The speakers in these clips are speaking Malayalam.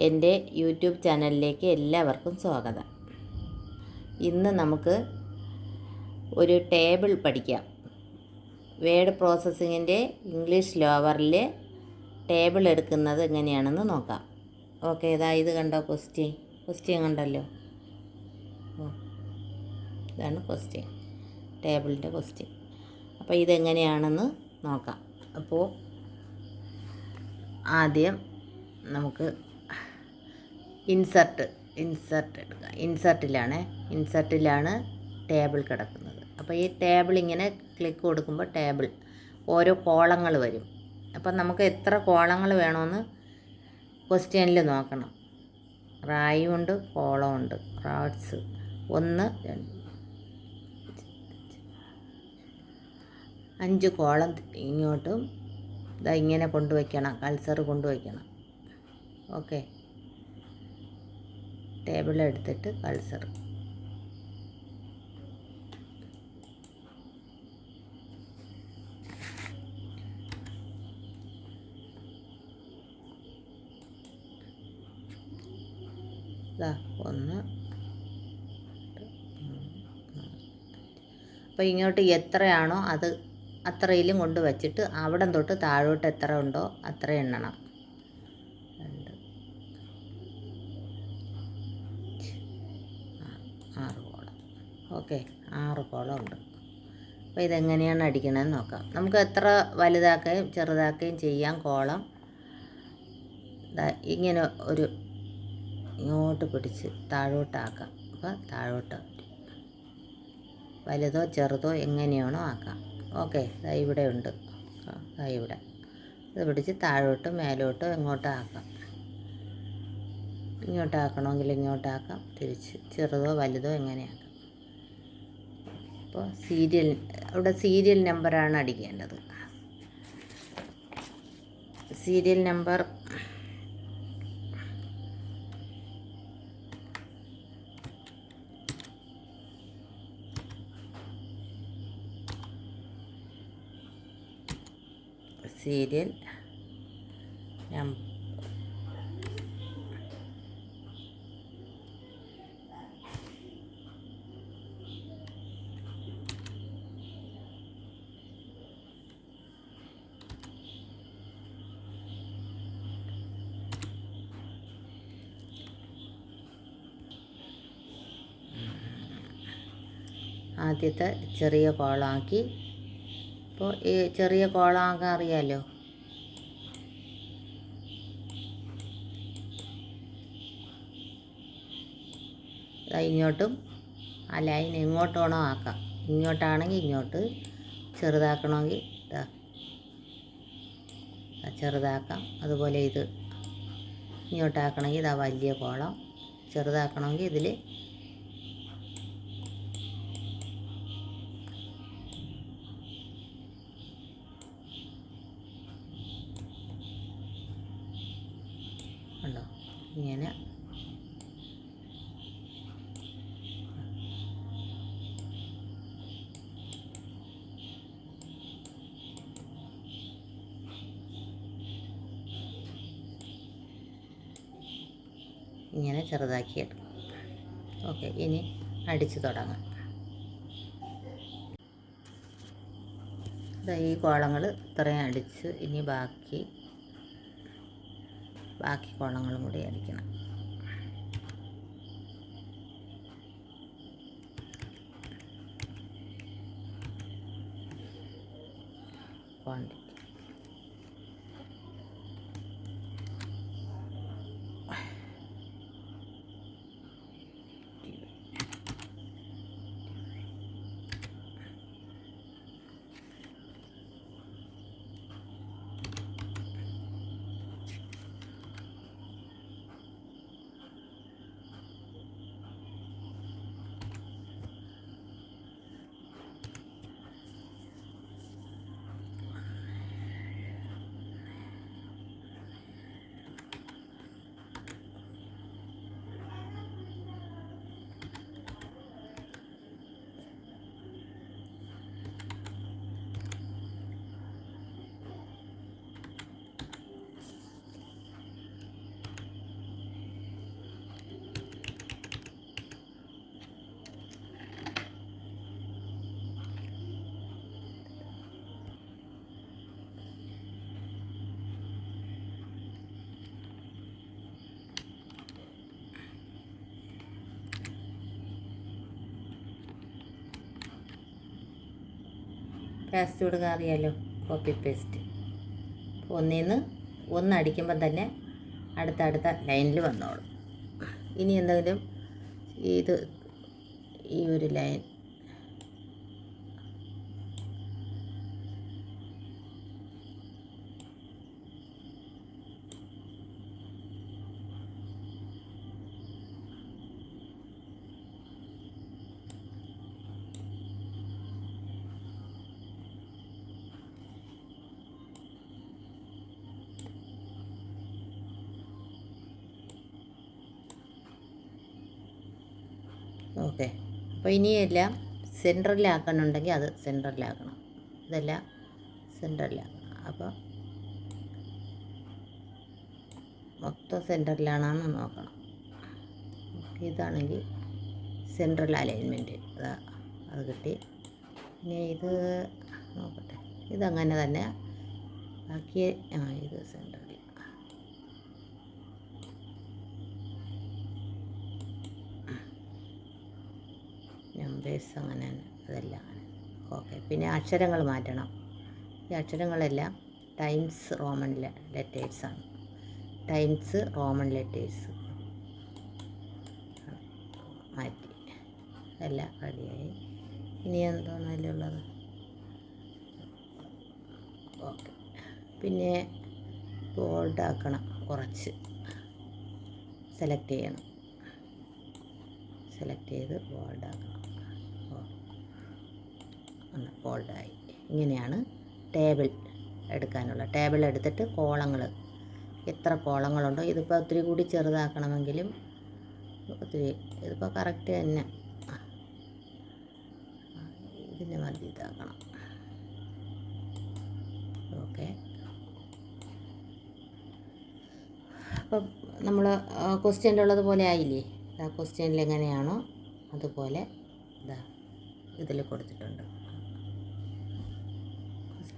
എൻ്റെ യൂട്യൂബ് ചാനലിലേക്ക് എല്ലാവർക്കും സ്വാഗതം. ഇന്ന് നമുക്ക് ഒരു ടേബിൾ പഠിക്കാം. വേഡ് പ്രോസസ്സിങ്ങിൻ്റെ ഇംഗ്ലീഷ് ലോവറിൽ ടേബിൾ എടുക്കുന്നത് എങ്ങനെയാണെന്ന് നോക്കാം. ഓക്കെ, ഇത് കണ്ടോ ക്വസ്റ്റ്യൻ കണ്ടല്ലോ. ഇതാണ് ക്വസ്റ്റ്യൻ, ടേബിളിൻ്റെ ക്വസ്റ്റ്യൻ. അപ്പോൾ ഇതെങ്ങനെയാണെന്ന് നോക്കാം. അപ്പോൾ ആദ്യം നമുക്ക് ഇൻസർട്ട് എടുക്കാം. ഇൻസർട്ടിലാണ് ടേബിൾ കിടക്കുന്നത്. അപ്പോൾ ഈ ടേബിൾ ഇങ്ങനെ ക്ലിക്ക് കൊടുക്കുമ്പോൾ ടേബിൾ ഓരോ കോളങ്ങൾ വരും. അപ്പം നമുക്ക് എത്ര കോളങ്ങൾ വേണമെന്ന് ക്വസ്റ്റ്യനിൽ നോക്കണം. റായും ഉണ്ട്, കോളം ഉണ്ട്. റാഡ്സ് 1 2 5 കോളം ഇങ്ങോട്ടും ഇങ്ങനെ കൊണ്ടുവയ്ക്കണം, കൾസർ കൊണ്ടുവയ്ക്കണം. ഓക്കെ, ടേബിൾ എടുത്തിട്ട് കൾസർ ഒന്ന്. അപ്പോൾ ഇങ്ങോട്ട് എത്രയാണോ അത് അത്രയിലും കൊണ്ട് വച്ചിട്ട് അവിടം തൊട്ട് താഴോട്ട് എത്ര ഉണ്ടോ അത്ര എണ്ണണം. 2 6 കോളം. ഓക്കെ, 6 കോളം ഉണ്ട്. അപ്പോൾ ഇതെങ്ങനെയാണ് അടിക്കണമെന്ന് നോക്കാം. നമുക്ക് എത്ര വലുതാക്കുകയും ചെറുതാക്കുകയും ചെയ്യാം കോളം. ഇങ്ങനെ ഒരു ഇങ്ങോട്ട് പിടിച്ച് താഴോട്ടാക്കാം. അപ്പോൾ താഴോട്ട് വലുതോ ചെറുതോ എങ്ങനെയാണോ ആക്കാം. ഓക്കെ, ഇവിടെ ഉണ്ട്. ഇവിടെ ഇത് പിടിച്ച് താഴോട്ട് മേലോട്ട് എങ്ങോട്ടാക്കാം. ഇങ്ങോട്ടാക്കണമെങ്കിൽ ഇങ്ങോട്ടാക്കാം, തിരിച്ച് ചെറുതോ വലുതോ എങ്ങനെയാക്കാം. അപ്പോൾ അവിടെ സീരിയൽ നമ്പറാണ് അടിക്കേണ്ടത്. സീരിയൽ നമ്പർ ആദ്യത്തെ ചെറിയ കോളാക്കി. ഇപ്പോൾ ഈ ചെറിയ കോളാക്കാൻ അറിയാമല്ലോ. ഇങ്ങോട്ടും ആ ലൈൻ എങ്ങോട്ട് വേണോ ആക്കാം. ഇങ്ങോട്ടാണെങ്കിൽ ഇങ്ങോട്ട്, ചെറുതാക്കണമെങ്കിൽ ചെറുതാക്കാം. അതുപോലെ ഇത് ഇങ്ങോട്ടാക്കണമെങ്കിൽ വലിയ കോളം, ചെറുതാക്കണമെങ്കിൽ ഇതിൽ ഉണ്ടോ ഇങ്ങനെ. ഇങ്ങനെ ചെറുതാക്കിയെടുക്കും. ഓക്കെ, ഇനി അടിച്ച് തുടങ്ങാം. ഈ കോളങ്ങൾ ഇത്രയും അടിച്ച് ഇനി ബാക്കി കോളങ്ങളും കൂടി അടിക്കണം. ക്വാണ്ടിറ്റി പേസ്റ്റ് കൊടുക്കാൻ അറിയാമല്ലോ, കോപ്പി പേസ്റ്റ്. ഒന്നടിക്കുമ്പം തന്നെ അടുത്ത ലൈനിൽ വന്നോളും. ഇനി എന്തെങ്കിലും ഈ ഒരു ലൈൻ ഓക്കെ. അപ്പോൾ ഇനിയെല്ലാം സെൻറ്ററിലാക്കണമെന്നുണ്ടെങ്കിൽ അത് സെൻറ്ററിലാക്കണം, ഇതെല്ലാം സെൻറ്ററിലാക്കണം. അപ്പോൾ മൊത്തം സെൻറ്ററിലാണെന്ന് നോക്കണം. ഇതാണെങ്കിൽ സെൻട്രൽ അലൈൻമെൻറ്റ് അത് കിട്ടി. ഇനി ഇത് നോക്കട്ടെ, ഇതങ്ങനെ തന്നെ ബാക്കി ഇത് സെൻട്രൽ. നമ്പേഴ്സ് അങ്ങനെ തന്നെ, അതെല്ലാം അങ്ങനെ. ഓക്കെ. പിന്നെ അക്ഷരങ്ങൾ മാറ്റണം. ഈ അക്ഷരങ്ങളെല്ലാം ടൈംസ് റോമൻ ലെറ്റേഴ്സാണ്. ടൈംസ് റോമൻ ലെറ്റേഴ്സ് മാറ്റി, എല്ലാം റെഡിയായി. ഇനി എന്തോന്ന് അതിലുള്ളത്? ഓക്കെ. പിന്നെ ബോൾഡാക്കണം, കുറച്ച് സെലക്ട് ചെയ്യണം. സെലക്ട് ചെയ്ത് ബോൾഡാക്കണം. ബോൾഡായി. ഇങ്ങനെയാണ് ടേബിൾ എടുക്കാനുള്ള. ടേബിൾ എടുത്തിട്ട് കോളങ്ങൾ എത്ര കോളങ്ങളുണ്ടോ, ഇതിപ്പോൾ ഒത്തിരി കൂടി ചെറുതാക്കണമെങ്കിലും ഇതിപ്പോൾ കറക്റ്റ് തന്നെ ഇതിൻ്റെ മതി ഇതാക്കണം. ഓക്കെ. അപ്പം നമ്മൾ ക്വസ്റ്റ്യനിലുള്ളത് പോലെ ആയില്ലേ? ആ ക്വസ്റ്റ്യനിൽ എങ്ങനെയാണോ അതുപോലെ ഇതിൽ കൊടുത്തിട്ടുണ്ട്.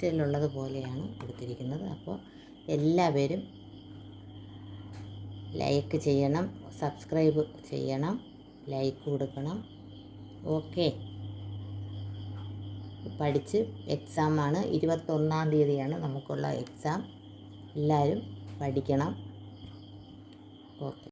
ക്വസ്റ്റ്യനിലുള്ളത് പോലെയാണ് കൊടുത്തിരിക്കുന്നത്. അപ്പോൾ എല്ലാവരും ലൈക്ക് ചെയ്യണം, സബ്സ്ക്രൈബ് ചെയ്യണം, ലൈക്ക് കൊടുക്കണം. ഓക്കെ. പഠിച്ച് എക്സാമാണ്, 21-ാം തീയതിയാണ് നമുക്കുള്ള എക്സാം. എല്ലാവരും പഠിക്കണം. ഓക്കെ.